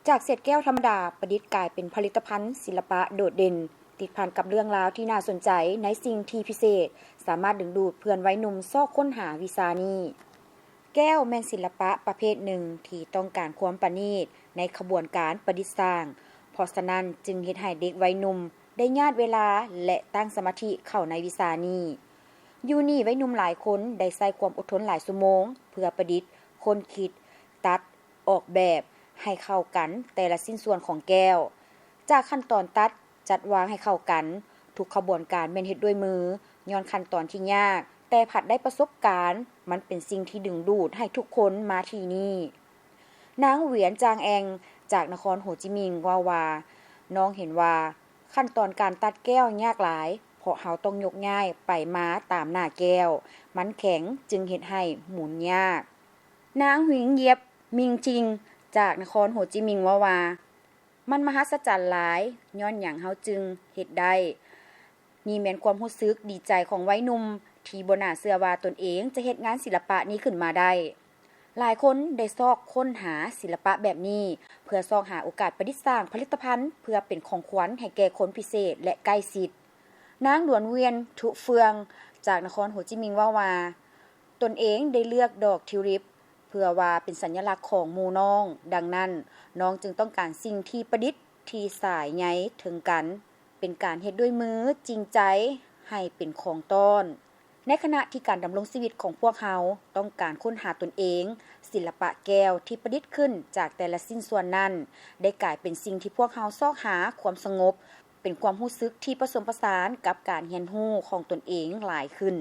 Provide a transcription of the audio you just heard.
จากเศษแก้วธรรมดาประดิษฐ์กลายเป็นผลิตภัณฑ์ศิลปะโดดเด่นติดพันกับเรื่องราวที่น่าสนใจในสิ่งที่พิเศษสามารถดึงดูดเพื่อนวัยหนุ่มซอกค้นหาวิชานี้แก้วแม่นศิลปะประเภทหนึ่งที่ต้องการความประณีตในขบวนการประดิษฐ์สร้างเพราะฉะนั้นจึงเฮ็ดให้เด็กวัยหนุ่มได้ญาติเวลาและตั้งสมาธิเข้าในวิชานี้อยู่นี่วัยหนุ่มหลายคนได้ใช้ความอดทนหลายชั่วโมงเพื่อประดิษฐ์ค้นคิดตัดออกแบบให้เข้ากันแต่ละสิ้นส่วนของแก้วจากขั้นตอนตัดจัดวางให้เข้ากันทุกขบวนการแม่นเฮ็ดด้วยมือย้อนขั้นตอนที่ยากแต่ผัดได้ประสบการณ์มันเป็นสิ่งที่ดึงดูดให้ทุกคนมาที่นี่นางเหวียนจางแองจากนครโฮจิมินห์ว่าน้องเห็นว่าขั้นตอนการตัดแก้วยากหลายเพราะเฮาต้องยกง่ายไปมาตามหน้าแก้วมันแข็งจึงเฮ็ดให้หมุนยากนางหวิงเย็บมิงจิงจากนครโฮจิมินห์ว่ามันมหัศจรรย์หลายย้อนหยังเฮาจึงเฮ็ดได้นี่แม่นความรู้สึกดีใจของวัยหนุ่มที่บ่น่าเชื่อว่าตนเองจะเฮ็ดงานศิลปะนี้ขึ้นมาได้หลายคนได้ซอกค้นหาศิลปะแบบนี้เพื่อซอกหาโอกาสประดิษฐ์สร้างผลิตภัณฑ์เพื่อเป็นของขวัญให้แก่คนพิเศษและใกล้ชิดนางหลวนเวียนทุเฟืองจากนครโฮจิมินห์ว่าตนเองได้เลือกดอกทิวลิปเพื่อว่าเป็นสัญลักษณ์ของหมู่น้องดังนั้นน้องจึงต้องการสิ่งที่ประดิษฐ์ที่สายใยถึงกันเป็นการเฮ็ดด้วยมือจริงใจให้เป็นของต้อนในขณะที่การดำรงชีวิตของพวกเฮาต้องการค้นหาตนเองศิลปะแก้วที่ประดิษฐ์ขึ้นจากแต่ละสิ้นส่วนนั้นได้กลายเป็นสิ่งที่พวกเฮาซอกหาความสงบเป็นความรู้สึกที่ผสมผสานกับการเรียนรู้ของตนเองหลายขึ้น